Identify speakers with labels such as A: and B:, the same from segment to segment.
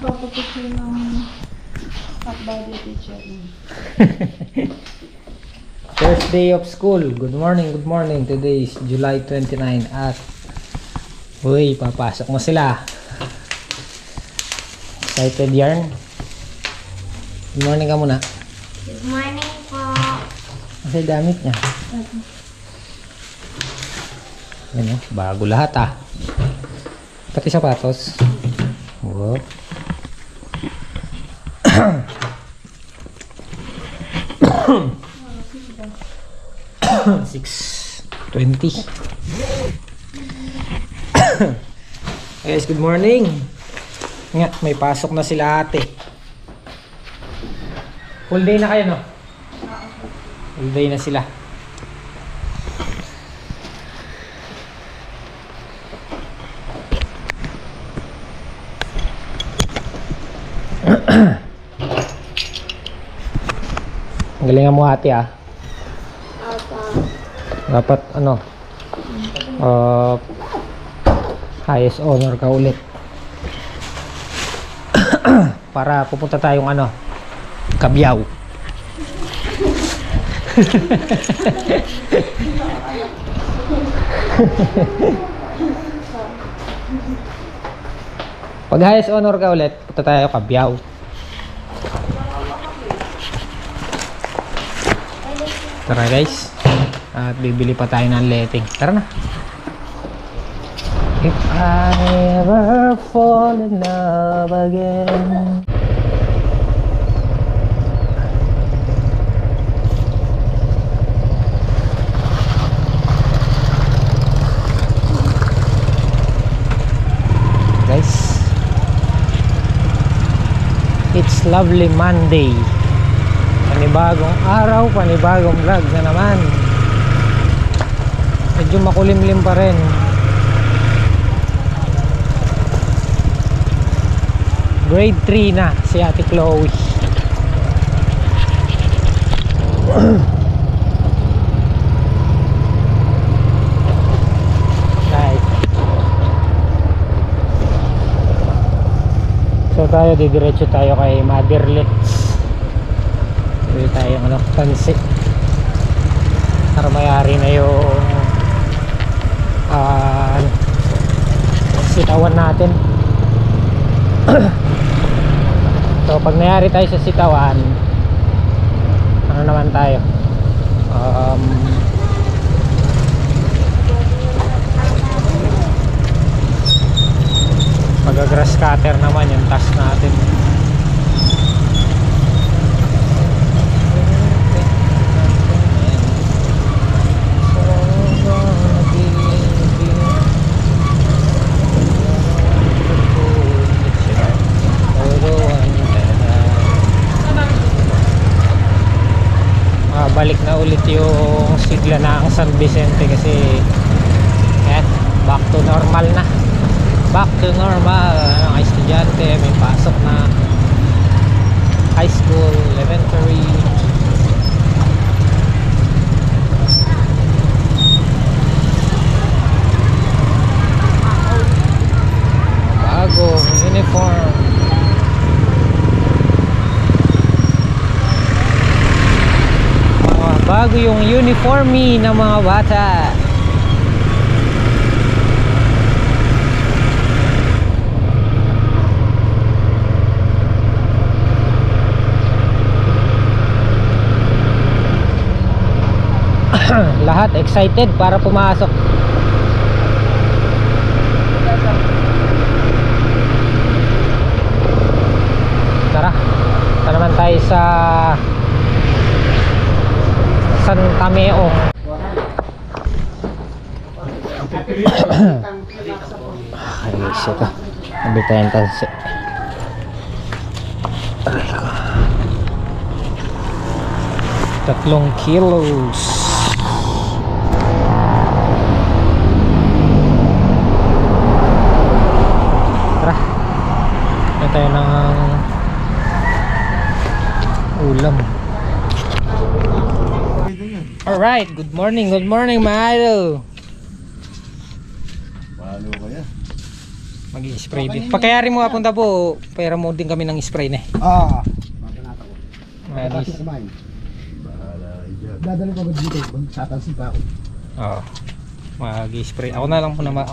A: Magpapapicture ng hot body teacher.
B: First day of school. Good morning, good morning. Today is July 29 at uy, papasok mo sila. Excited yarn? Good morning ka muna.
C: Good morning po.
B: Kasi damit niya. Ano, bago lahat ah. Pati sapatos. Wow. 6:20. Guys, good morning. Nga, may pasok na sila ate. Full day na kayo, no? Full day na sila. Galingan mo ate ah. Dapat ano, highest honor ka ulit. Para pupunta tayong ano, Cabiao. Pag highest honor ka ulit, punta tayo Cabiao. Tara guys. At bibili pa tayo ng letting. Tara na. If I ever fall in love again. Guys, it's lovely Monday. Panibagong araw, panibagong vlog na naman. Medyo makulimlim pa rin. Grade 3 na si Ate Chloe. Right. So tayo, didiretso tayo kay Mother Let's. Pwede tayo ano, pansi. Para mayari na yung sitawan natin. So pag nayari tayo sa sitawan, ano naman tayo, mag-grass cutter naman yung task natin. Balik na ulit yung sigla ng San Vicente kasi yan, back to normal na. Back to normal. Ang estudyante may pasok na high school, elementary. Bagong uniform. Bago yung uniforme ng mga bata. Lahat excited para pumasok. Tara, ito naman tayo sa Santa Meo. Ayos ito. Sabi tayong tansi. 3 kilos. Tara. Ito tayo ng ulam. Alright, good morning my idol.
D: Mahalo kaya?
B: Mag-i-spray din. Pagkayari mo apunta po, pera mo din kami ng spray na. Manis.
D: Dadali ko agad dito, magsatansi pa ako.
B: Oo. Mag-i-spray. Ako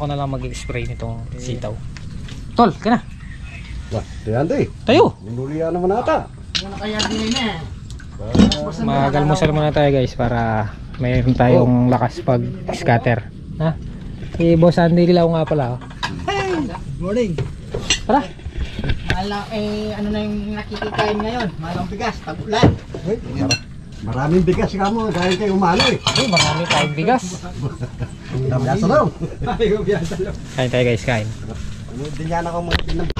B: na lang mag-i-spray nitong sitaw. Tol, ka na.
D: Wah, tiyante.
B: Tayo.
D: Minulian naman ata.
B: Mag-almusal muna tayo guys para mayroon tayong lakas pag scatter. Ha? Si Boss Andy Dilaw nga pala. Oh.
E: Hey! Morning!
B: Tara.
E: Ano na yung nakikikain ngayon? Malang bigas, tagulan.
D: Maraming bigas ka mo, dahil kayo umano eh.
B: Uy, marami tayong bigas.
D: Biasa daw.
B: Kain tayo guys, kain.
D: Hindi niya ako mga pinang.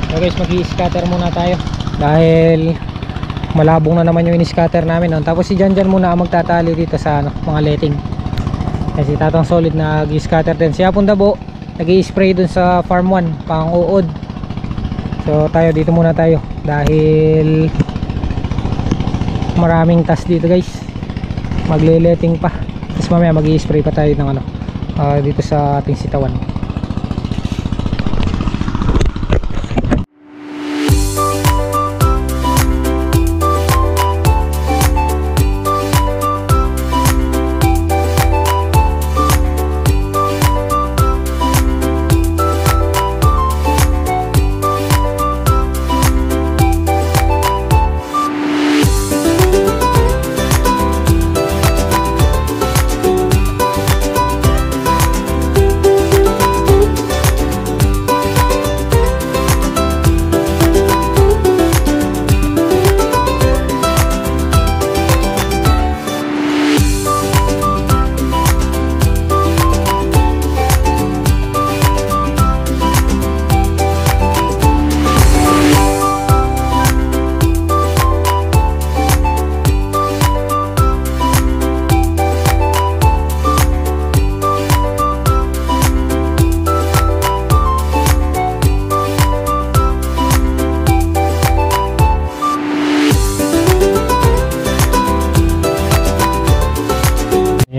B: So guys, mag-i-scatter muna tayo. Dahil malabong na naman yung in-scatter namin. No? Tapos si Janjan muna ang magtatali dito sa mga letting. Kasi Tatang Solid nag-i-scatter din. Si Hapon Dabo, nag-i-spray dun sa farm 1, pang uod. So tayo dito muna tayo. Dahil maraming task dito guys. Magle-letting pa. Tapos mamaya mag-i-spray pa tayo ng dito sa ating sitawan.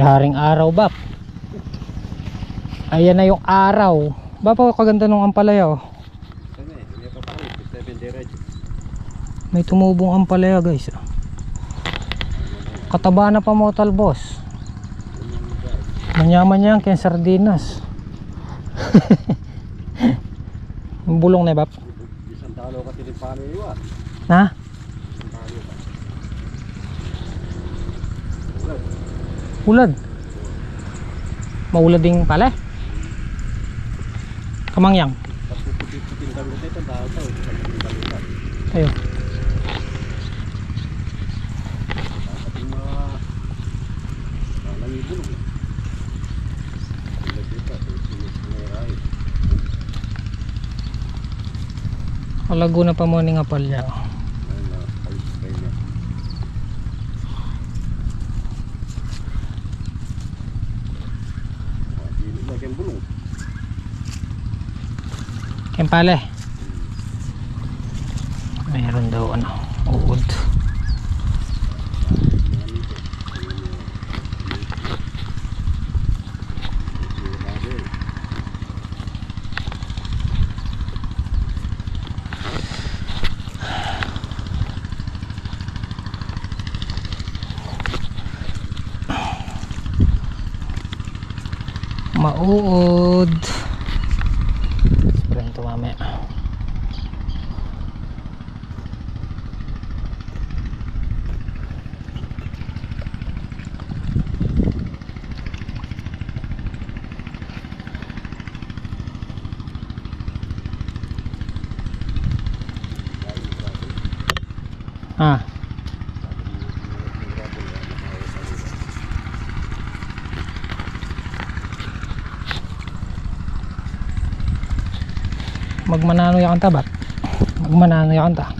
B: Haring araw bap. Ayan na yung araw. Bapa, kaganda nung ampalaya oh. May tumubong ampalaya guys. Kataba na pa mo talbos. Manyaman yan kaya sardinas. Yung bulong na bap.
D: Isang talo ka tinipano iwa.
B: Na? Ulad. Maulad ding pala. Kamangyang. Ayo. Laguna pa mo ni nga palya. Kempale. Mayroon daw uod. Mauod. Sprayin ito mamaya. Ah. Magmanano yakan ta bat? Magmanano yakan ta?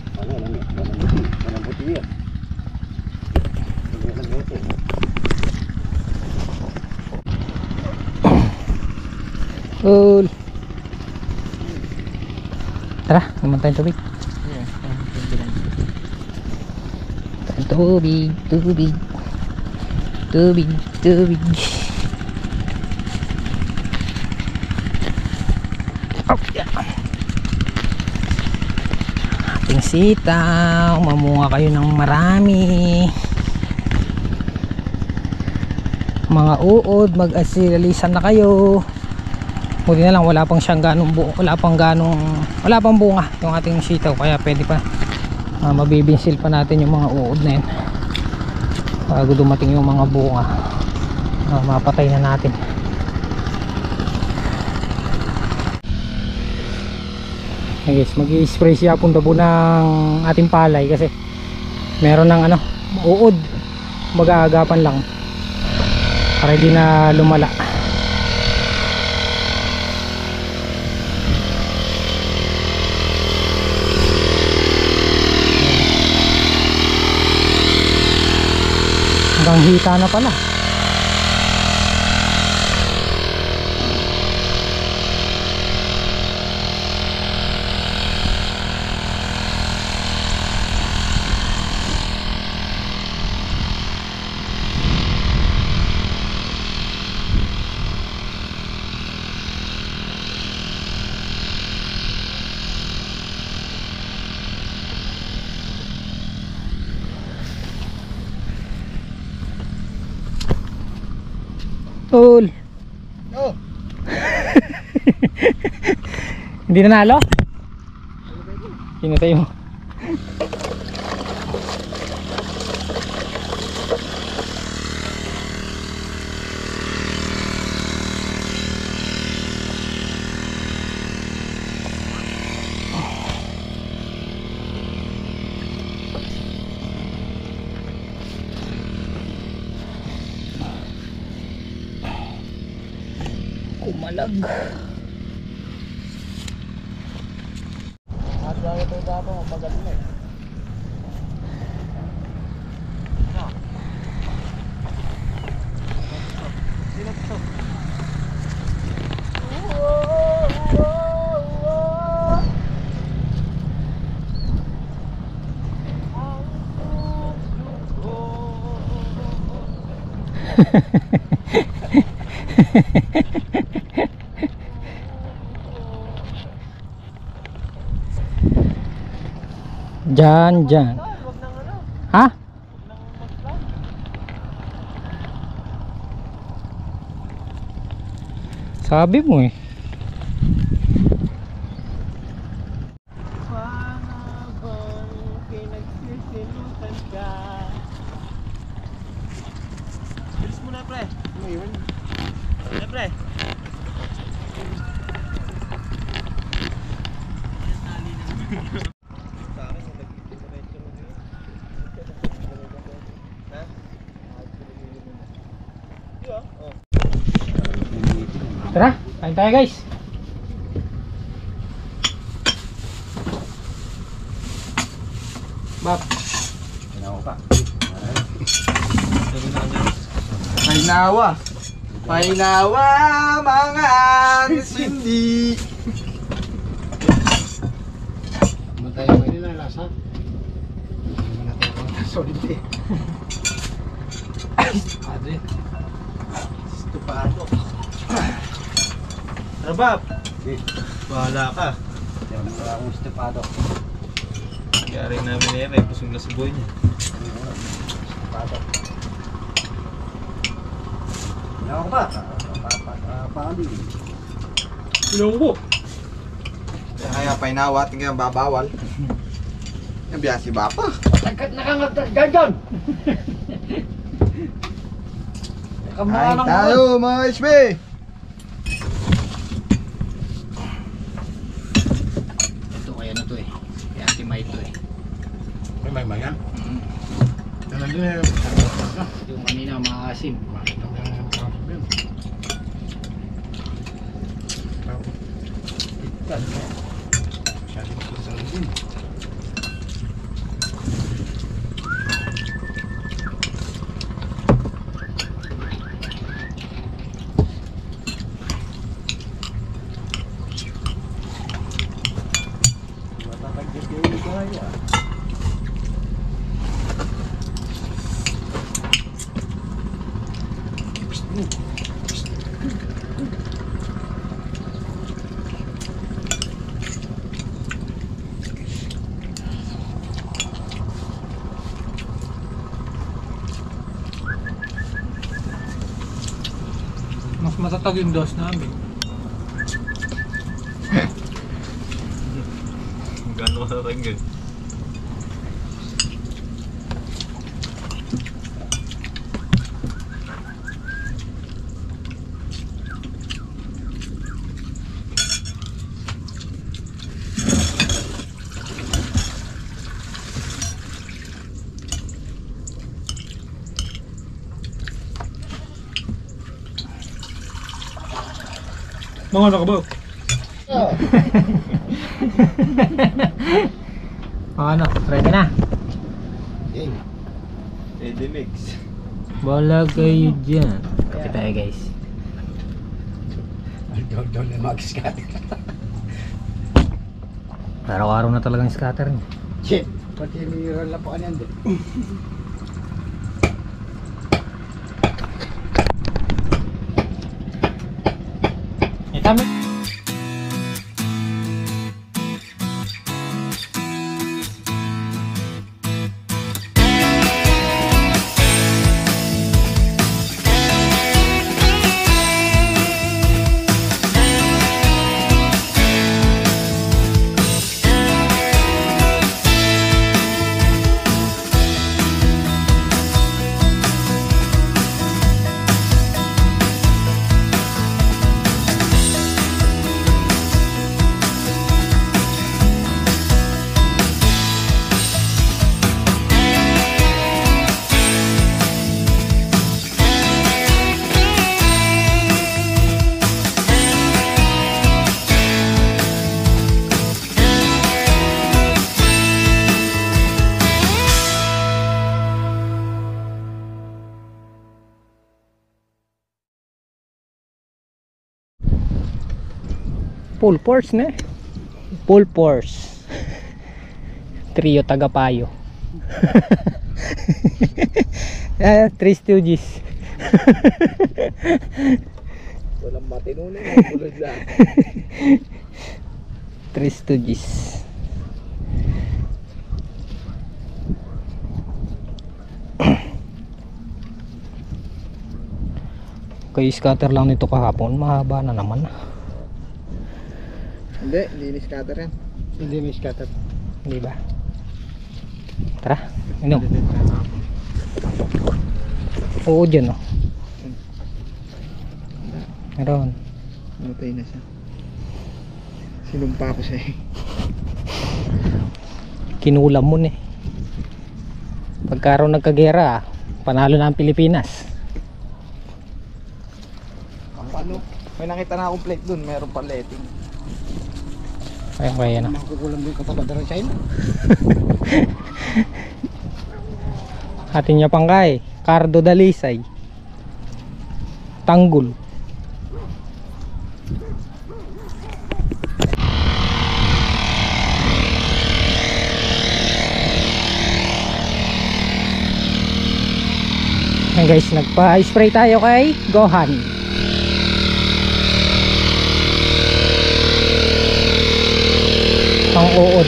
B: Cool. Tara, naman tayong tubig. Tubig, tubig. Tubig, tubig. ating sitaw. Mamunga kayo ng marami. Mga uod, mag-asilalisan na kayo. Buti na lang wala pang siyang wala pang bunga yung ating sitaw, kaya pwede pa mabibinsil pa natin yung mga uod na yun bago dumating yung mga bunga. Mapatay na natin. Okay guys, mag-i-spray siya punta po ng ating palay kasi meron ng uod, mag-aagapan lang para hindi na lumala. Hanggang hita na pala. Tol.
E: Oh.
B: Hindi na nalo? Pinatay mo. Kumalag.
E: At bago ito dapat magaling na eh. Sino ito?
B: Dyan. Ha? Sabi mo eh.
E: Bilis mo na pre. Pre.
B: Tara, kain tayo guys. Bab.
E: Painawa mga sindi.
D: Matay mo yun na lasa. Solid eh.
E: Stupado. Rabab. Bahala ka.
D: Yan, wala akong stupado.
E: Kaya rin namin eh, pusong na si boy niya.
D: Stupado. Yan ako ba? Paano yun?
B: Ilonggo.
E: Kaya painawa, tingnan babawal. Yung biya si Bapa.
D: Tagat nakangagdag dyan!
E: Kain tayo mga SB!
B: Ito kaya na to eh. Kaya May ito eh.
D: May yan? Yan din eh.
B: Yung kanina maasim. matatag yung dose namin.
F: Gano'n sa tingin.
B: Mga nakabog. Ano, ready na?
D: Game.
F: Ready mix.
B: Bala kayo dyan. Kapit tayo guys.
D: Doon na mag-scatter.
B: Araw-araw na talagang scatter niya.
D: Shit. Pati mayroon lang po kanyan din.
B: Itami. Full force na. Full force. Trio Tagapayo. Three Stooges.
F: Walang matino na. Bulod lang.
B: Three Stooges. Kay scatter lang nito kahapon. Mahaba na naman.
E: Hindi ni-scatter yan. Hindi may scatter.
B: Hindi ba? Tara, inom. Oo dyan oh. Meron.
E: Namatay na siya. Sinumpa ko siya eh.
B: Kinulam mo eh. Pagkaroon nagkagera, panalo na ang Pilipinas.
E: Paano? May nakita na akong plate dun. Meron pa letting.
B: Kaya na.
D: Makukulam din katabadaran sa ino.
B: Atin niya pangkay. Cardo Dalisay. Tanggol. Ayan guys, nagpa-spray tayo kay Gohan. Pang uod.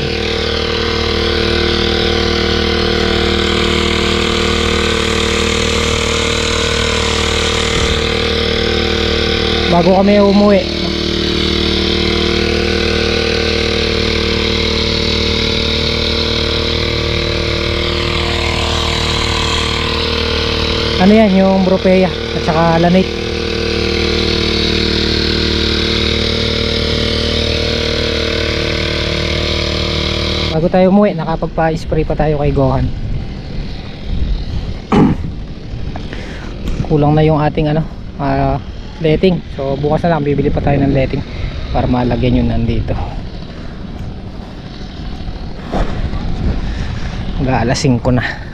B: Bago kami umuwi. Ano yan, yung Bropeya at saka Lanate. Bago tayo umuwi, nakapagpa-spray pa tayo kay Gohan. Kulang na yung ating letting. So bukas na lang bibili pa tayo ng letting para malagyan yun nandito. Mag-aalas 5 na.